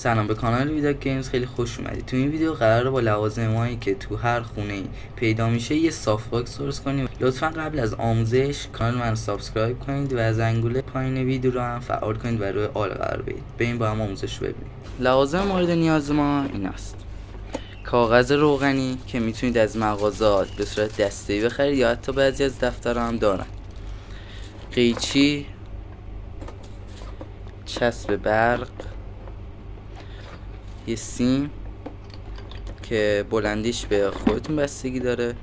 سلام، به کانال ویدا گیمز خیلی خوش اومدید. تو این ویدیو قراره با لوازمایی که تو هر خونه ای پیدا میشه یه سافت باکس درست کنیم. لطفا قبل از آموزش کانال من سابسکرایب کنید و زنگوله پایین ویدیو رو هم فعال کنید و روی آل قرار بدید. بریم با هم آموزش رو ببینیم. لوازم مورد نیاز ما این است: کاغذ روغنی که میتونید از مغازات به صورت دسته‌ای بخرید یا حتی بعضی از دفترها هم دارن. قیچی، چسب برق، یه سیم که بلندیش به خودتون بستگی داره،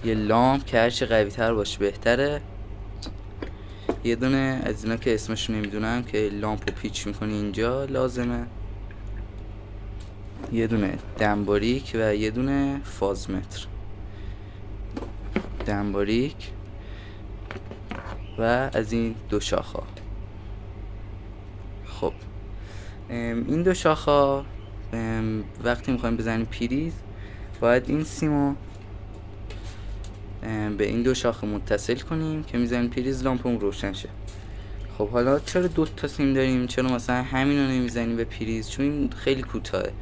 یه لامپ که هرچی قوی تر باشه بهتره، یه دونه از اینا که اسمشو نمیدونم که لامپو پیچ میکنی اینجا لازمه، یه دونه دنباریک و یه دونه فازمتر. دنباریک و از این دو شاخه. خب این دو شاخه وقتی میخوایم بزنیم پریز باید این سیمو به این دو شاخه متصل کنیم که میزنیم پریز لامپمون روشن شه. خب حالا چرا دو تا سیم داریم؟ چرا مثلا همین رو نمیزنیم به پریز؟ چون این خیلی کوتاهه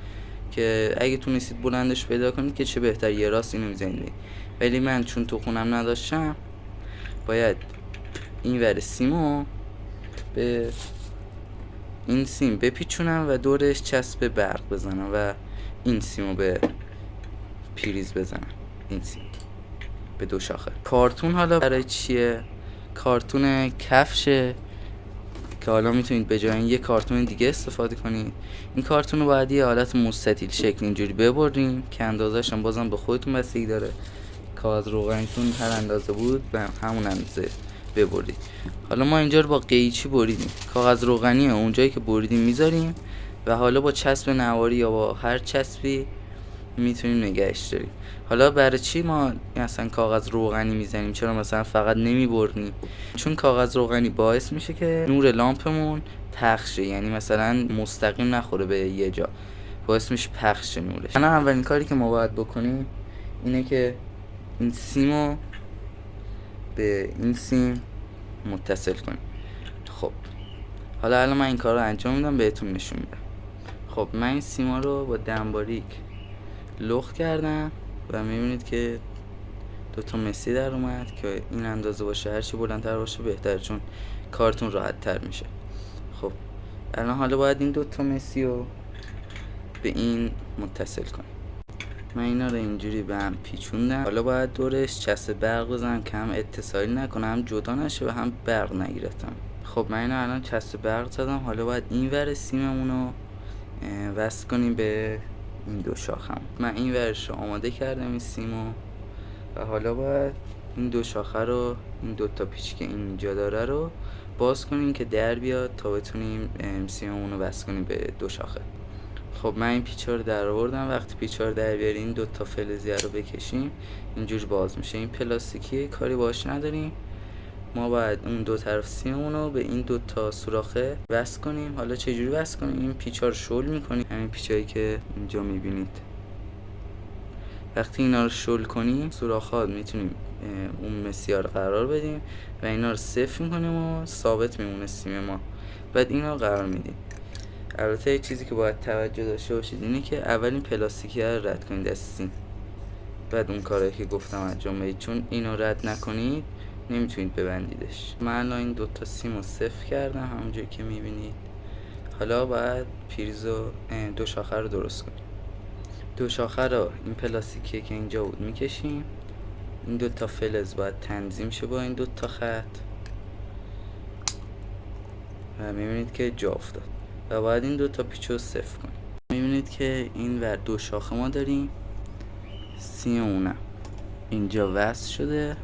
که اگه تونستید بلندش پیدا کنید که چه بهتر، یه راست اینو میزنید. ولی من چون تو خونم نداشتم باید این ور سیمو به این سیم بپیچونم و دورش چسب برق بزنم و این سیمو به پریز بزنم. این سیم به دو شاخه. کارتون حالا برای چیه؟ کارتون کفشه که حالا میتونید به جای یه کارتون دیگه استفاده کنید. این کارتون رو باید یه حالت مستطیل شکل اینجوری ببریم که اندازه‌اش هم بازم به خودتون بستگی داره. کاغذ روغنیتون هر اندازه بود به همون اندازه ببرید. حالا ما اینجا رو با قیچی بریدیم. کاغذ روغنی اونجایی که بریدیم میذاریم و حالا با چسب نواری یا با هر چسبی میتونیم نگهش داریم. حالا برای چی ما مثلا کاغذ روغنی میزنیم؟ چرا مثلا فقط نمیبرنیم؟ چون کاغذ روغنی باعث میشه که نور لامپمون پخش شه، یعنی مثلا مستقیم نخوره به یه جا، باعث میشه پخش شه نورش. الان اولین کاری که ما باید بکنیم اینه که این سیمو به این سیم متصل کنیم. خب حالا من این کار رو انجام میدم بهتون نشون میدم. خب من این سیما رو با دنباریک لخت کردم و میبینید که دوتا مسی در اومد که این اندازه باشه، هرچی بلندتر باشه بهتر چون کارتون راحت تر میشه. خب الان حالا باید این دوتا مسی رو به این متصل کنیم. من اینا رو اینجوری به هم پیچوندم. حالا باید دورش چسب برق بزنم که هم اتصالی نکنه، هم جدا نشه و هم برق نگیرتم. خب من اینا الان چسب برق زدم. حالا باید این ور سیممون رو وصل کنیم به این دو شاخم. من این ورش رو آماده کردم این سیمو و حالا باید این دو شاخه رو، این دو تا پیچ که اینجا داره رو باز کنیم که در بیاد تا بتونیم سیممون رو وصل کنیم به دو شاخه. خب من این پیچا رو در آوردم. وقتی پیچا رو در بیاریم این دو تا فلزی رو بکشیم اینجوری باز میشه. این پلاستیکی کاری باش نداریم. ما باید اون دو طرف سیممون رو به این دو تا سوراخه وصل کنیم. حالا چجوری وصل کنیم؟ این پیچا رو شل میکنیم، همین پیچایی که اینجا میبینید. وقتی اینا رو شل کنیم سوراخ‌ها میتونیم اون مسیار قرار بدیم و اینا رو صفر میکنیم و ثابت میمونه سیم ما. بعد اینا رو قرار میدیم. البته چیزی که باید توجه داشته باشید اینه که اول این پلاستیکی رو رد کنید از سیم، بعد اون کاری که گفتم انجام بدید، چون اینو رد نکنید نمیتونید ببندیدش. من الان این دوتا سیم رو صفر کردم همونجوری که میبینید. حالا باید پریز و دو شاخه رو درست کنیم. دو شاخه رو این پلاستیکی که اینجا بود میکشیم. این دوتا فلز باید تنظیم شه با این دوتا خط و میبینید که جا افتاد و باید این دوتا پیچ رو صفر کنیم. میبینید که این ور دو شاخه ما داریم، سیم اونم اینجا وصل شده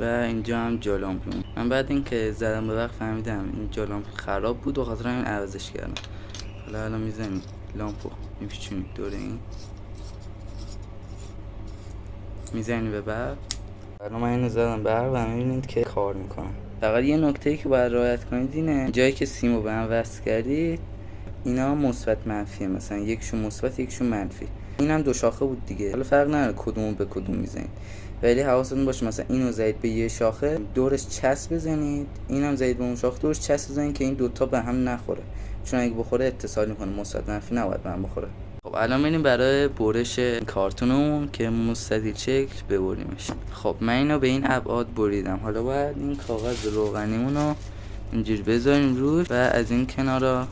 و اینجا هم جالامپ. من بعد اینکه زدم به وقت فهمیدم این جالامپ خراب بود و خاطر همین عوضش کردم. حالا الان میزنیم لامپو میپیچونیم دور این، میزنیم به برق. الان من اینو زدم برق و میبینید که کار میکنه. فقط یه نکته‌ای که باید رعایت کنید اینه جایی که سیمو به هم وصل کردید اینا مثبت منفیه، مثلا یکشون مثبت یکشون منفی. اینم دو شاخه بود دیگه، حالا فرق نداره کدومو به کدوم میزنید. ولی حواستون باشه مثلا اینو زدید به یه شاخه دورش چسب بزنید، اینم زدید به اون شاخه دورش چسب بزنید که این دوتا به هم نخوره، چون اگه بخوره اتصال میکنه، مثبت منفی نباید به هم بخوره. خب الان بریم برای برش کارتونمون که مستطیل شکل ببریمش. خب من اینو به این ابعاد بریدم. حالا باید این کاغذ روغنیمون رو اینجوری بذاریم روش و از این کنارا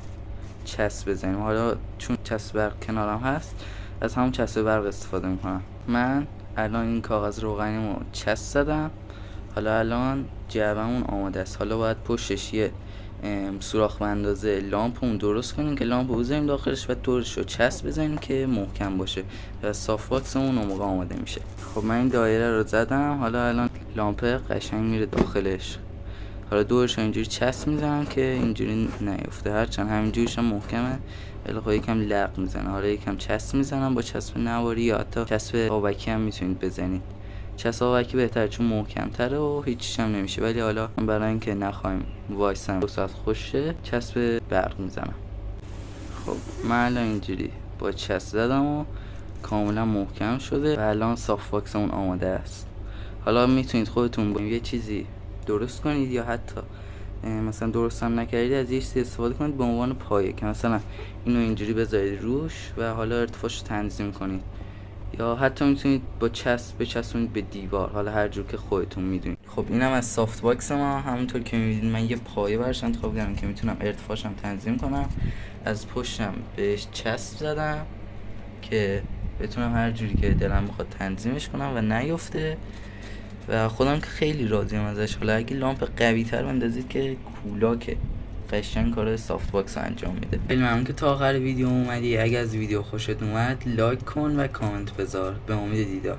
چسب بزنیم. حالا چون چسب برق کنارم هست از همون چسب برق استفاده میکنم. من الان این کاغذ روغنیمو چسب زدم. حالا الان جعبمون آماده است. حالا باید پشتش یه سوراخ به اندازه لامپمون درست کنیم که لامپو بزنیم داخلش و دورش رو چسب بزنیم که محکم باشه و صاف باکسمون اون موقع آماده میشه. خب من این دایره رو زدم. حالا الان لامپ قشنگ میره داخلش. حالا دورش رو اینجوری چسب میزنم که اینجوری نیفته، هرچند همینجوریش هم محکمه ولی خب یکم لق میزنه. حالا یکم چسب میزنم با چسب نواری یا حتی چسب آبکی هم میتونید بزنید. چسب آبکی بهتره چون محکم تره و هیچیش هم نمیشه، ولی حالا برای اینکه نخوایم وایسم 2 ساعت خوشه چسب برق میزنم. خب من الان اینجوری با چسب زدم و کاملا محکم شده و الان صاف باکسمون آماده است. حالا میتونید خودتون با یه چیزی درست کنید یا حتی مثلا درست هم نکردید از یه چیزی استفاده کنید به عنوان پایه که مثلا اینو اینجوری بذارید روش و حالا ارتفاعش رو تنظیم کنید، یا حتی میتونید با چسب بچسبونید به دیوار، حالا هر جور که خودتون میدونید. خب اینم از سافت باکس ما. همونطور که میبینید من یه پایه براش انتخاب کردم که میتونم ارتفاعش هم تنظیم کنم. از پشتم بهش چسب زدم که بتونم هر جوری که دلم بخواد تنظیمش کنم و نیفته و خودم که خیلی راضیم ازش. حالا اگه لامپ قوی تر بندازید که کولاکه قشنگ کار سافت باکس انجام میده. خیلی ممنون که تا آخر ویدیو اومدی. اگه از ویدیو خوشت اومد لایک کن و کامنت بذار. به امید دیدار.